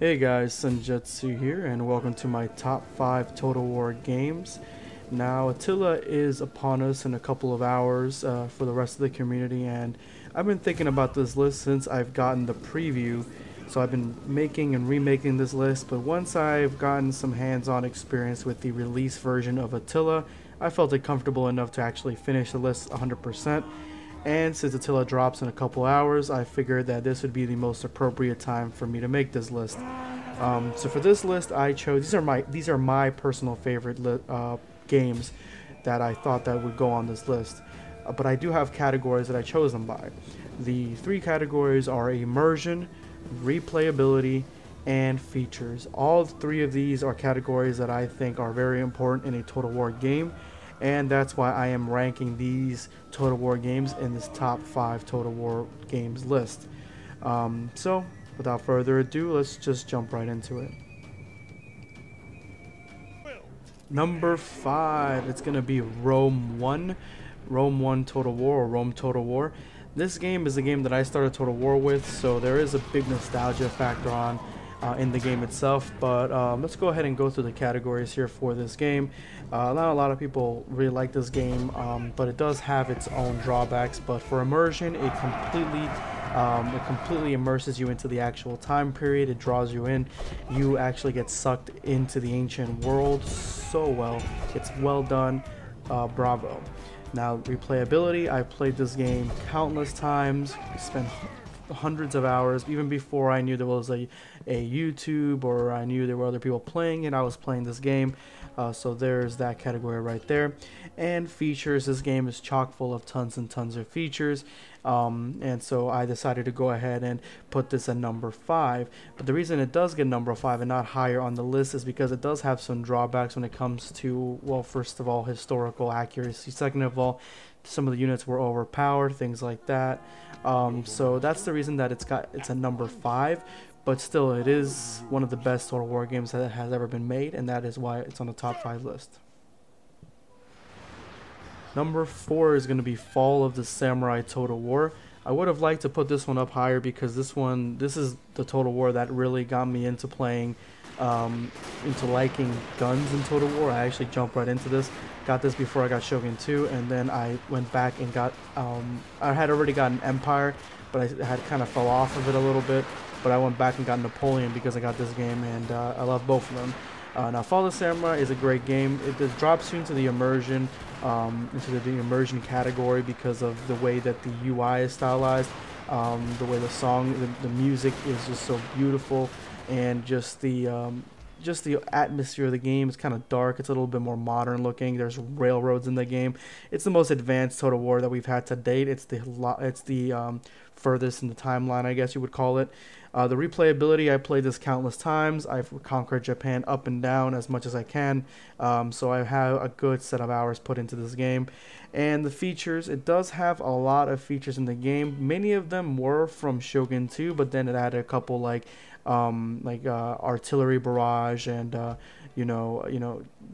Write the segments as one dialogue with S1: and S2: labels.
S1: Hey guys, Senjutsu here, and welcome to my top 5 Total War games. Now, Attila is upon us in a couple of hours for the rest of the community, and I've been thinking about this list since I've gotten the preview. So I've been making and remaking this list, but once I've gotten some hands-on experience with the release version of Attila, I felt it comfortable enough to actually finish the list 100%. And since Attila drops in a couple hours, I figured that this would be the most appropriate time for me to make this list. So for this list, I chose these are my personal favorite games that I thought that would go on this list. But I do have categories that I chose them by. The three categories are immersion, replayability, and features. All three of these are categories that I think are very important in a Total War game, and that's why I am ranking these Total War games in this top 5 Total War games list. So without further ado, let's just jump right into it. Number 5, it's going to be Rome 1. Rome 1 Total War, or Rome Total War. This game is a game that I started Total War with, so there is a big nostalgia factor on in the game itself. But let's go ahead and go through the categories here for this game. Not a lot of people really like this game, but it does have its own drawbacks. But for immersion, it completely immerses you into the actual time period. It draws you in. You actually get sucked into the ancient world so well. It's well done. Bravo. Now, replayability, I played this game countless times, spent hundreds of hours, even before I knew there was a YouTube or I knew there were other people playing it. I was playing this game, so there's that category right there. And features, this game is chock full of tons and tons of features, and so I decided to go ahead and put this at number 5. But the reason it does get number 5 and not higher on the list is because it does have some drawbacks when it comes to, well, first of all, historical accuracy. Second of all, some of the units were overpowered, things like that. So that's the reason that it's a number 5, but still it is one of the best Total War games that has ever been made, and that is why it's on the top 5 list. Number 4 is going to be Fall of the Samurai Total War. I would have liked to put this one up higher because this is the Total War that really got me into playing, into liking guns in Total War. I actually jumped right into this. Got this before I got Shogun 2, and then I went back and got, I had already gotten Empire, but I had kind of fell off of it a little bit. But I went back and got Napoleon because I got this game, and I love both of them. Now, Fall of the Samurai is a great game. It drops you into the immersion, category because of the way that the UI is stylized, the way the music is just so beautiful, and just the atmosphere of the game is kind of dark. It's a little bit more modern looking. There's railroads in the game. It's the most advanced Total War that we've had to date. It's the furthest in the timeline, I guess you would call it. The replayability, I played this countless times. I've conquered Japan up and down as much as I can, so I have a good set of hours put into this game. And the features, it does have a lot of features in the game. Many of them were from Shogun 2, but then it added a couple like artillery barrage and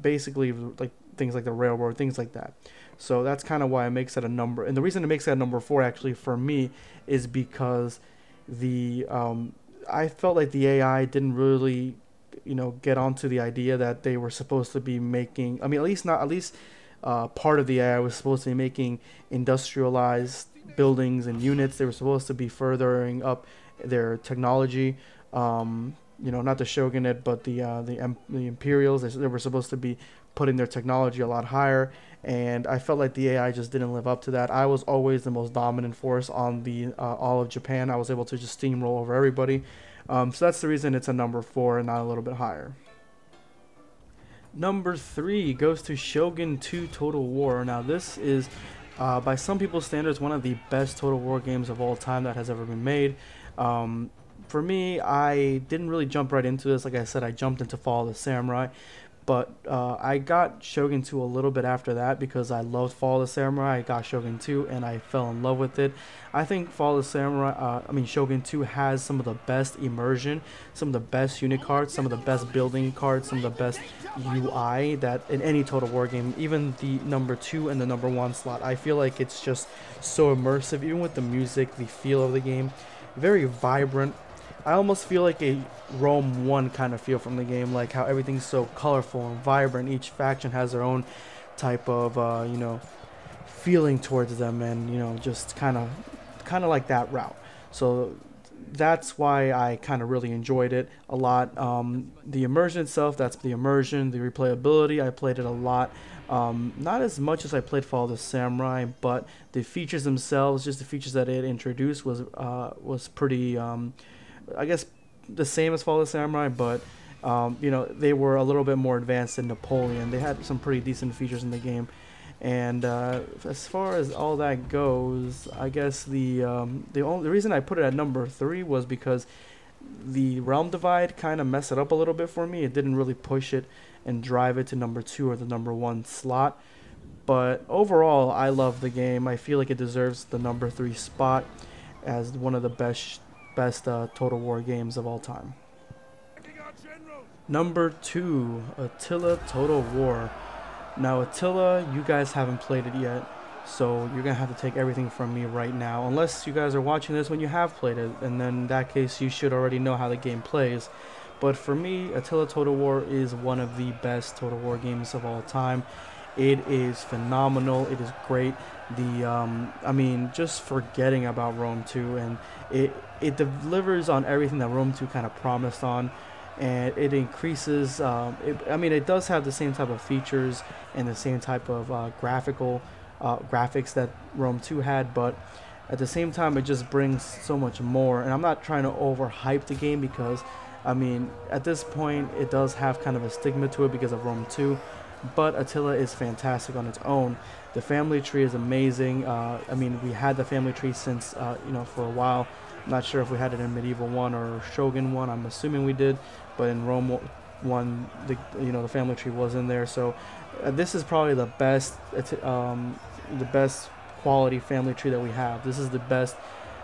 S1: basically like things like the railroad, things like that. So that's kind of why it makes it a number. And the reason it makes it a number 4 actually for me is because I felt like the AI didn't really get onto the idea that they were supposed to be making, I mean, at least part of the AI was supposed to be making industrialized buildings and units. They were supposed to be furthering up their technology. Not the shogunate, but the Imperials. They were supposed to be putting their technology a lot higher, and I felt like the AI just didn't live up to that. I was always the most dominant force on the all of Japan. I was able to just steamroll over everybody. So that's the reason it's a number 4 and not a little bit higher. Number 3 goes to Shogun 2 Total War. Now this is, by some people's standards, one of the best Total War games of all time that has ever been made. For me, I didn't really jump right into this. Like I said, I jumped into Fall of the Samurai, but I got Shogun 2 a little bit after that because I loved Fall of the Samurai. I got Shogun 2 and I fell in love with it. I think Shogun 2 has some of the best immersion, some of the best unit cards, some of the best building cards, some of the best UI that in any Total War game, even the number 2 and the number 1 slot. I feel like it's just so immersive, even with the music, the feel of the game, very vibrant. I almost feel like a Rome 1 kind of feel from the game, like how everything's so colorful and vibrant. Each faction has their own type of feeling towards them, and just kind of like that route. So that's why I kind of really enjoyed it a lot. The immersion itself, that's the immersion. The replayability, I played it a lot. Not as much as I played Fall of the Samurai, but the features themselves, just the features that it introduced, was pretty, I guess, the same as Fall of the Samurai, but they were a little bit more advanced than Napoleon. They had some pretty decent features in the game. And as far as all that goes, I guess the reason I put it at number 3 was because the realm divide kind of messed it up a little bit for me. It didn't really push it and drive it to number 2 or the number 1 slot. But overall, I love the game. I feel like it deserves the number 3 spot as one of the best Total War games of all time. Number 2, Attila Total War. Now Attila, you guys haven't played it yet, so you're gonna have to take everything from me right now, unless you guys are watching this when you have played it, and then in that case you should already know how the game plays. But for me, Attila Total War is one of the best Total War games of all time. It is phenomenal. It is great. I mean, just forgetting about Rome 2, and it delivers on everything that Rome 2 kind of promised on. And it increases, I mean, it does have the same type of features and the same type of graphics that Rome 2 had, but at the same time it just brings so much more. And I'm not trying to overhype the game, because I mean, at this point it does have kind of a stigma to it because of Rome 2, but Attila is fantastic on its own. The family tree is amazing. I mean, we had the family tree since for a while. I'm not sure if we had it in Medieval 1 or Shogun 1. I'm assuming we did, but in Rome 1, the family tree was in there. So this is probably the best quality family tree that we have. This is the best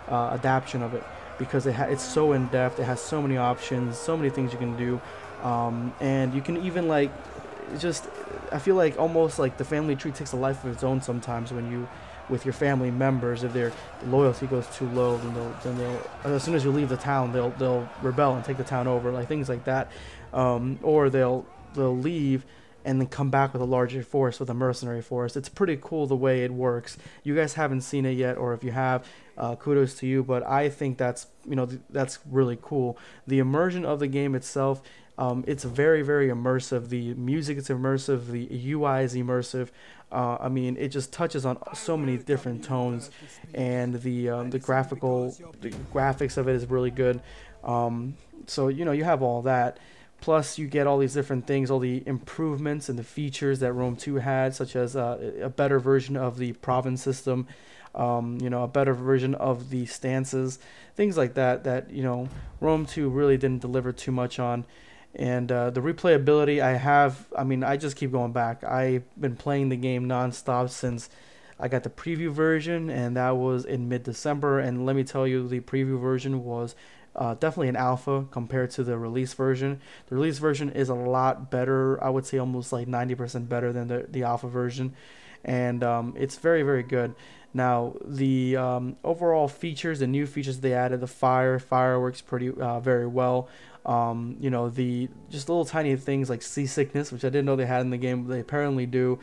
S1: adaptation of it, because it's so in depth. It has so many options, so many things you can do, and you can even I feel like almost like the family tree takes a life of its own sometimes when you with your family members. If their loyalty goes too low, then they'll as soon as you leave the town, they'll rebel and take the town over, like things like that, or they'll leave and then come back with a larger force, with a mercenary force. It's pretty cool the way it works. You guys haven't seen it yet, or if you have, kudos to you. But I think that's really cool. The immersion of the game itself, it's very, very immersive. The music is immersive. The UI is immersive. I mean, it just touches on so many different tones, and the graphics of it is really good. So you have all that. Plus, you get all these different things, all the improvements and the features that Rome 2 had, such as a better version of the province system, a better version of the stances, things like that, Rome 2 really didn't deliver too much on. And the replayability, I just keep going back. I've been playing the game nonstop since I got the preview version, and that was in mid-December. And let me tell you, the preview version was definitely an alpha compared to the release version. The release version is a lot better. I would say almost like 90% better than the alpha version, and it's very, very good. Now, the overall features, the new features they added, the fire works pretty very well. The just little tiny things like seasickness, which I didn't know they had in the game, but they apparently do.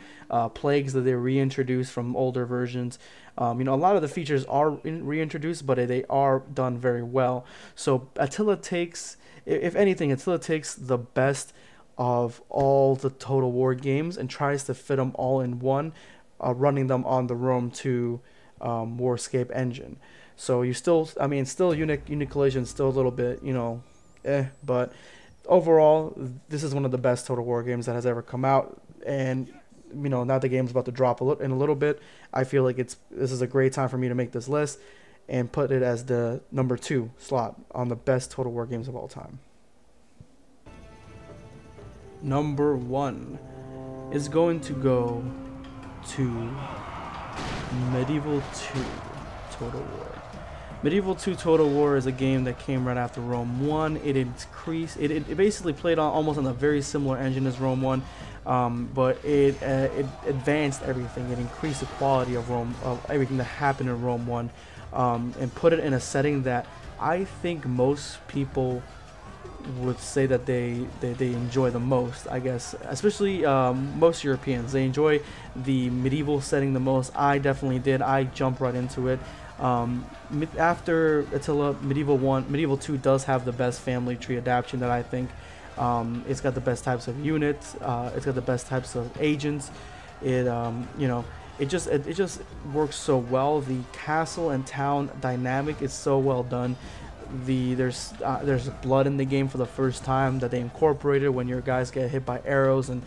S1: Plagues that they reintroduced from older versions. A lot of the features are reintroduced, but they are done very well. So Attila takes, if anything, Attila takes the best of all the Total War games and tries to fit them all in one, running them on the Rome 2 Warscape engine. So you still, Unique Collision still a little bit, but overall, this is one of the best Total War games that has ever come out. And now the game's about to drop in a little bit. I feel like this is a great time for me to make this list and put it as the number 2 slot on the best Total War games of all time. Number 1 is going to go to Medieval 2 Total War. Medieval 2 Total War is a game that came right after Rome 1. It basically played almost on a very similar engine as Rome 1, but it advanced everything. It increased the quality of everything that happened in Rome 1, and put it in a setting that I think most people would say that they enjoy the most, I guess, especially most Europeans. They enjoy the medieval setting the most. I definitely did. I jumped right into it. After Attila, Medieval 2 does have the best family tree adaptation that I think. It's got the best types of units. It's got the best types of agents. It just works so well. The castle and town dynamic is so well done. There's blood in the game for the first time that they incorporated when your guys get hit by arrows and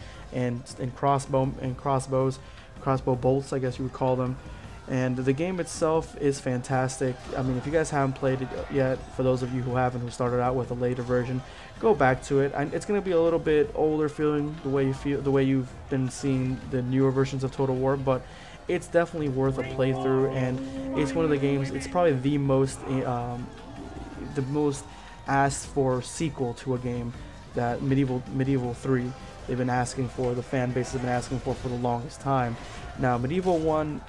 S1: crossbow bolts, I guess you would call them. And the game itself is fantastic. I mean, if you guys haven't played it yet, for those of you who haven't, who started out with a later version, go back to it. It's gonna be a little bit older feeling the way you've been seeing the newer versions of Total War, but it's definitely worth a playthrough. And it's one of the games. It's probably the most asked for sequel to a game that Medieval 3 they've been asking for, the fan base has been asking for the longest time. Now Medieval 1,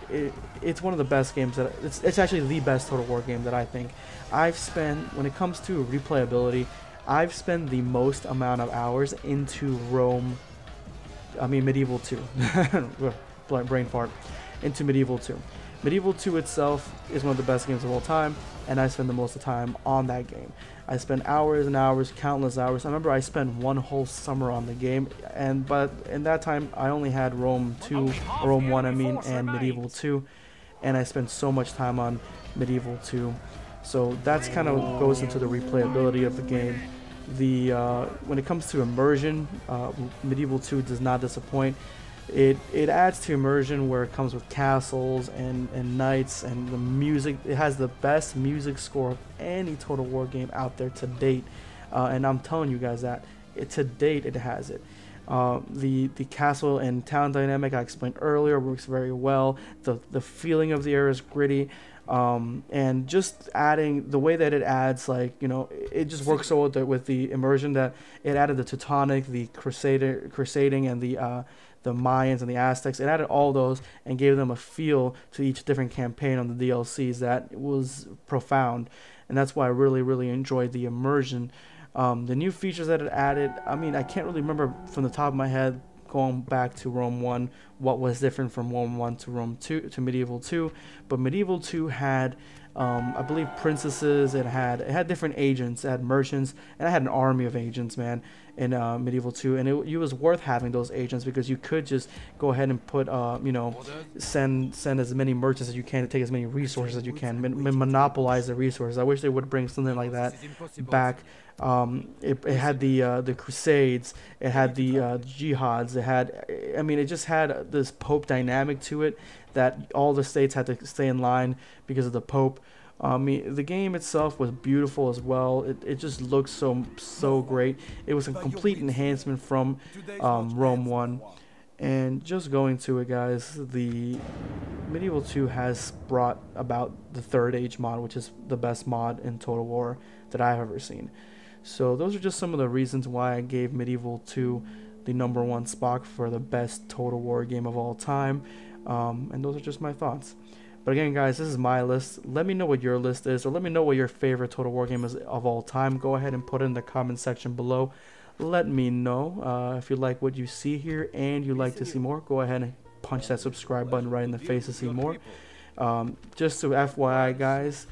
S1: it's one of the best games that it's actually the best Total War game that I think. I've spent, when it comes to replayability, I've spent the most amount of hours into Medieval 2. Brain fart. Into Medieval 2. Medieval 2 itself is one of the best games of all time, and I spend the most of the time on that game. I spent hours and hours, countless hours. I remember I spent one whole summer on the game, but in that time I only had Rome 1 and Medieval 2, and I spent so much time on Medieval 2. So that's kind of goes into the replayability of the game. When it comes to immersion, Medieval 2 does not disappoint. It adds to immersion where it comes with castles and knights, and the music. It has the best music score of any Total War game out there to date, and I'm telling you guys that to date it has it. The castle and town dynamic I explained earlier works very well. The feeling of the air is gritty. And just adding the way that it adds, it just works so well with the immersion that it added the Teutonic, the crusading, and the Mayans and the Aztecs. It added all those and gave them a feel to each different campaign on the DLCs that was profound, and that's why I really, really enjoyed the immersion. The new features that it added, I mean, I can't really remember from the top of my head going back to Rome 1 what was different from Rome 1 to Rome 2 to Medieval 2, but Medieval 2 had I believe princesses. It had different agents, it had merchants, and I had an army of agents, man, in Medieval 2, and it was worth having those agents because you could just go ahead and put send as many merchants as you can to take as many resources as you can, monopolize the resources. I wish they would bring something like that back. It had the crusades, it had the jihads, it just had this Pope dynamic to it that all the states had to stay in line because of the Pope. The game itself was beautiful as well. It just looked so great. It was a complete enhancement from Rome 1. And just going to it, guys, the Medieval 2 has brought about the Third Age mod, which is the best mod in Total War that I've ever seen. So those are just some of the reasons why I gave Medieval 2 the #1 spot for the best Total War game of all time. And those are just my thoughts. But again, guys, this is my list. Let me know what your list is, or let me know what your favorite Total War game is of all time. Go ahead and put it in the comment section below. Let me know if you like what you see here and you like to see more. Go ahead and punch that subscribe button right in the face to see more. Just to FYI, guys,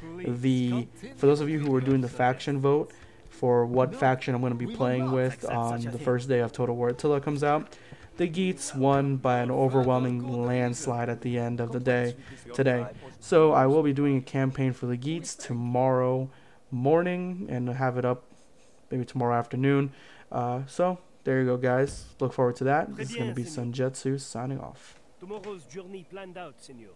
S1: for those of you who are doing the faction vote for what faction I'm going to be playing with on the first day of Total War Attila comes out, the Geats won by an overwhelming landslide at the end of the day today. So I will be doing a campaign for the Geats tomorrow morning and have it up maybe tomorrow afternoon. So there you go, guys. Look forward to that. This is going to be Sunjetsu signing off.
S2: Tomorrow's journey planned out, Senor.